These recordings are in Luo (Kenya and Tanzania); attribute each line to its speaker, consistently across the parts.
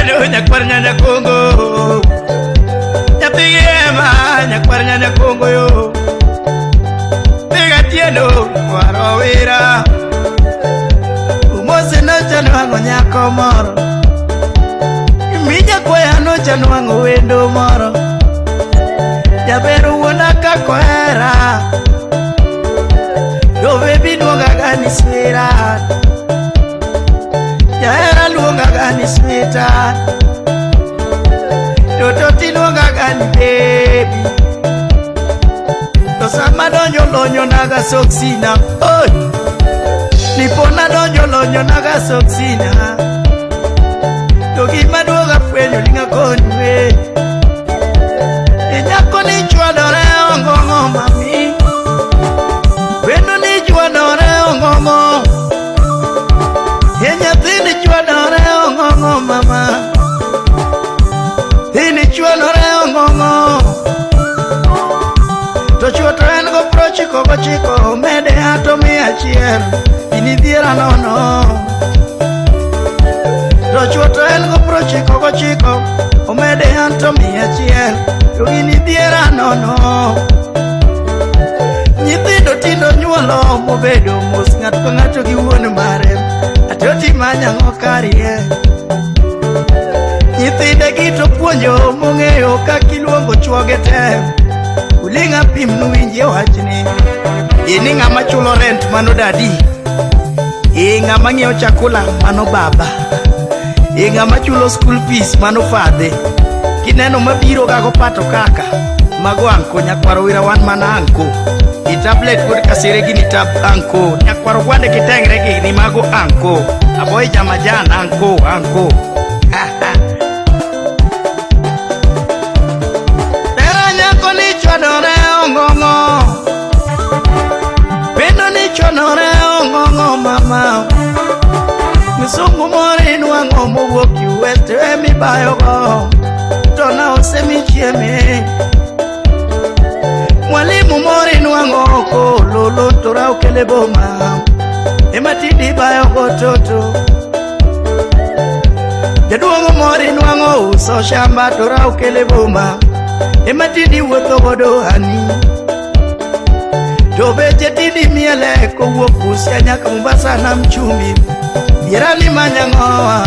Speaker 1: tiendo nyakwar nyanya kongo Nyapigema nyakwar nyanya kongo yo Tiga tiendo warowira Umose no chanwango nyako moro Mija kwaya no chanwango wendo moro Jaberu wona kakwera Do baby luonga gani sweetheart Jaera luonga gani sweetheart Do toti luonga gani baby Do sama donjo lonyo naga soksina Oi Nipona donjo lonyo naga soksina Do gima duoga fwenyo linga konywe Inyako ni chwadore ongongo mami Wendo ni chwadore ongongo Yenyathi ni chwadore ongongo mama Hini chwadore ongongo To chwato en go prochiko gochiko Mede hato miachiel Inidhiera nono To chwato en go prochiko gochiko Omede hato miachiel To inidhiera nono Nyithindo tindo nyuolo mobedo mos ng'ato ka ng'ato gi wuon mare Atoti manyango karie Nyithinde gito puonjo mong'eyo kakiluongo chuoge te Uling'a pim nuwinje wachni Ini ng'ama chulo rent mano dadi ng'ama ng'iewo chakula mano baba ng'ama chulo school fees mano fadhe Kineno mabiro gago pato kaka Mago anko nyakwaro wira wan mana anko Tablet kod kasire gini tab anko Nyakwaro gwande kitengre gini mago anko Aboy jamajan anko Tera nyako ni chwadore ongongo Pendo ni chwadore ongongo mama Misungu mori nuango mwoki uwete mi bayo go Tona osemi chieme Mwalimu mori nuango ko lolo tora ukele boma Ematidi bayo gototo Jaduongo mori nuango uso shamba tora ukele boma Ematidi wuotho godo hani Tobeche tidi miele ko wuokusia nyaka Mombasa na mchumi Yerani manyangoa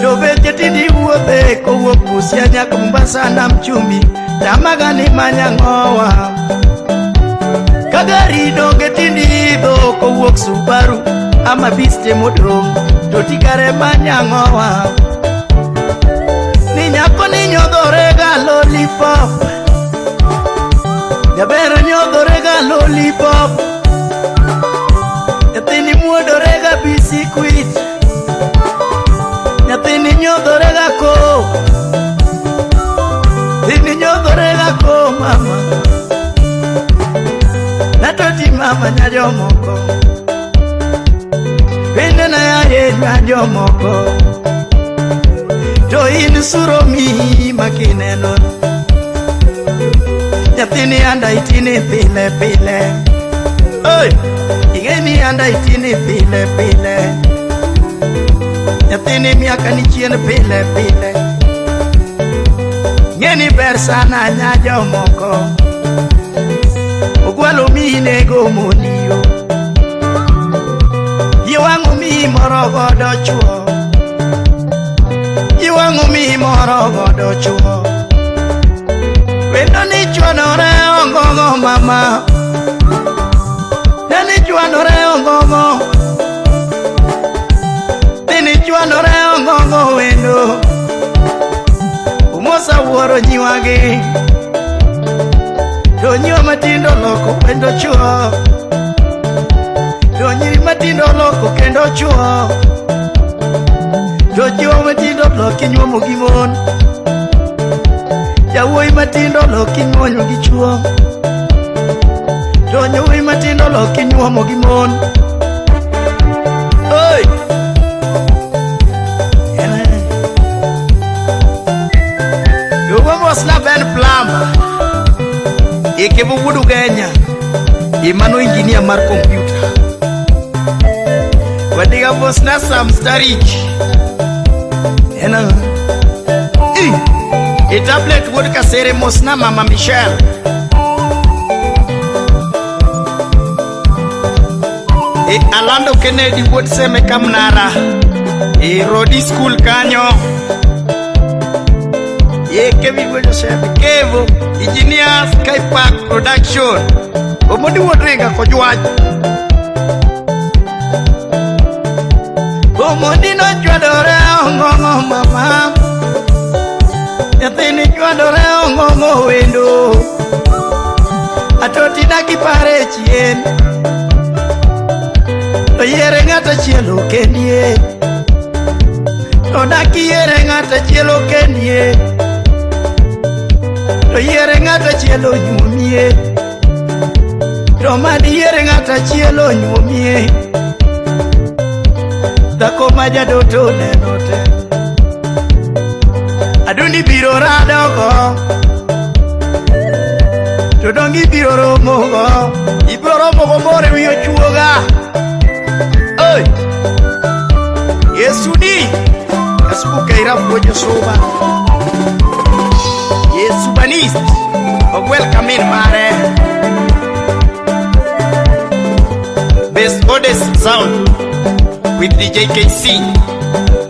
Speaker 1: Tobeche tidi wuothe ko wuokusia nyaka Mombasa na mchumi Tamagani manyangoa Kagari doge tindi do ko wuok Subaru Ama biste modrom Totikare manyangoa Ni nyako ni nyodhore ga lollipop Jabero nyodhore ga lollipop Nyathini muodore ga bisikuit Nyathini nyodhore ga ko Nyathini nyodhore ga ko mama Natoti mama nyajomoko Pende na yae nyajomoko To in suromi makineno Nyathini anda itini pile pile Oi Ingeni anda itini pile pile Nyathini miaka ni chien pile pile Ngeni ber sana nyajomoko Ogwalo mine go moniyo Yiwangu mi moro godo chuo Yiwangu mi moro godo chuo Wendo ni chwadore ongongo mama Neni chwadore ongongo Neni chwadore ongongo wendo Umosa wuoro nyiwagi To nyiwa matindo loko wendo chuo To nyiri matindo loko kendo chuo To chuo matindo loko nyuomo gi mon Jawuoyi matindo loki nyuonyo gi chuo To nyuoyi matindo loki nyuomo gi mon Oi Yogo mosna Ben Plumber Ike bubudu Kenya Imano engineer mar computer Wadiga mosna Sam Starich ena e tablet wuod Kasere mosna mama Michelle e Alando Kennedy wuod Seme Kamnara e Rodi School kanyo e Kevin wuod Seme Kevo Engineer Sky Park Production omodi wuod Ringa Kojwaj omodi no chwadore ongongo mama nyathini chwadore ongongo wendo atoti daki pare chien to yere ng'ata chielo kendie to daki yere ng'ata chielo kendie to yere ng'ata chielo nyuomie to madi yere ng'ata chielo nyuomie dhako majadoto neno te adundi biro radogo to dongi biro romogo ibiro romogo more wiyo chuoga oi Yesu ni kasuka irafu Josuba Yesu banist of welcome in mare best Odes sound with DJ KC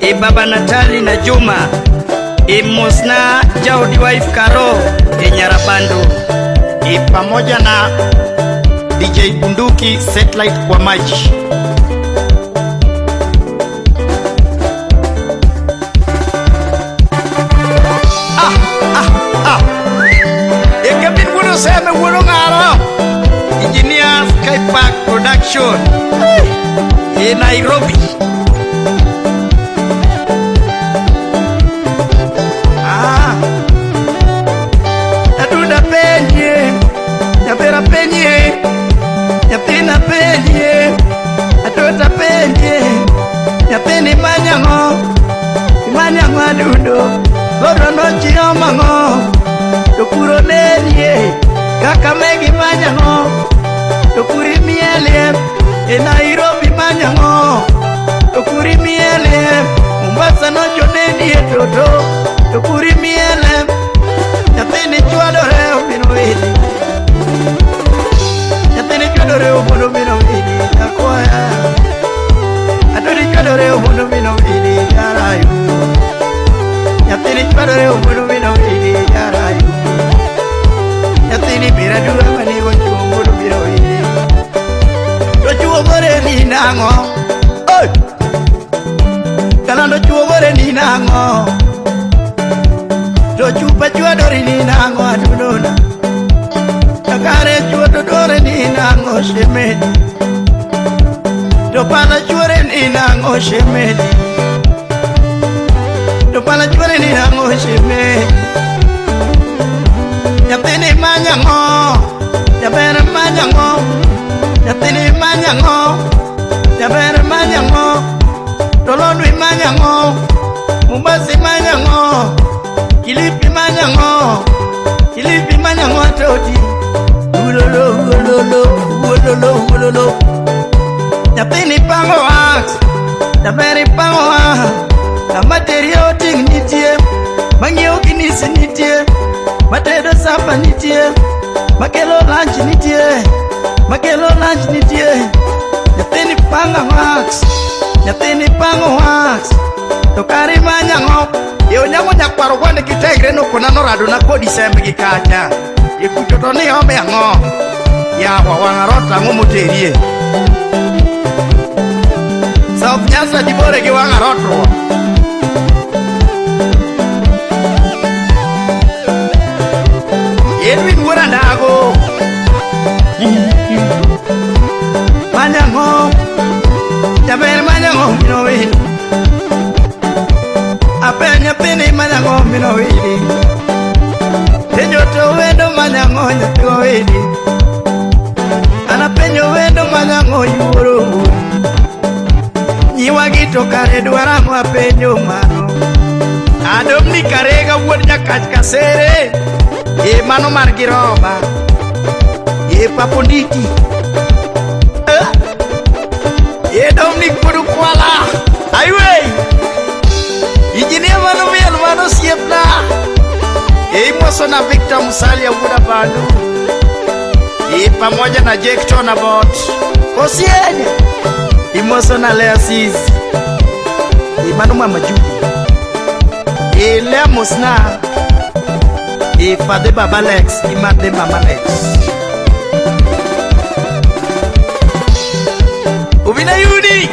Speaker 1: e baba Natali na Juma e Mosna Jaudi wife Karo e Nyarabando e pamoja na DJ Bunduki satellite kwa maji e Kevin wuod Seme wuod Ngaro Engineer Sky Park Production e Nairobi Aduda penye Nyapera penye Nyapina penye Atota penye Nyapini manyango Manyango adudo Goro no chiomango Tokuro nenye Kakamegi manyango Tokuri miele e Nairobi manyango Tokuri miele Mombasa no joneni e toto Tokuri miele Nyathini chwadore obino wili Nyathini chwadore obino wili Nakwaya Adori chwadore obino wili Yarayu Nyathini chwadore obino wili Yarayu Nyathini mira dura manigo chungo obino wili Chuogore ni nango oi Kalando chuogore ni nango To chupa chuadori ni nango adunona Takare chuodore ni nango shemedi To pala chuore ni nango shemedi To pala chuore ni nango shemedi Nyathini manyango Nyabere manyango Nyathini manyango Nyabere manyango Tolondwi manyango Mombasi manyango Kilifi manyango Kilifi manyango atoti Ulolo ulolo ulolo ulolo Nyathini pango wax Nyabere pango wax Na materio ting nitie Mangio kinisi nitie Matedo sapa nitie Makelo lunch nitie Makelo lunch nitie Nyathini panga wax Nyathini pango wax Tokari manyango Yo nyango nyakwaro wande kitegre no konano rado na kodi sembe gikacha Ikuchoto ni ome yango Yawa wangarota ngumoterie South Nyasa jibore ki wangarotro Edwin wura ndago Manyango Jaber manyango mino wili Apenya pini manyango mino wili Tejoto wendo manyango nyatiko wili Anapenyo wendo manyango yuro Nyiwa gito kare dwara mwa penyo mano Adom ni karega wuod Nyakach Kasere E mano mar giroba E papondiki E Dominic Pudu Kuala Highway Engineer imoso na Victor Musalia Uguda Bandu pamoja na Jake Tonabot Kosienye imoso na Lea Sis Manu Mama Judy Lea Musna Fade Baba Lex Imade Mama Lex Ubina Yudi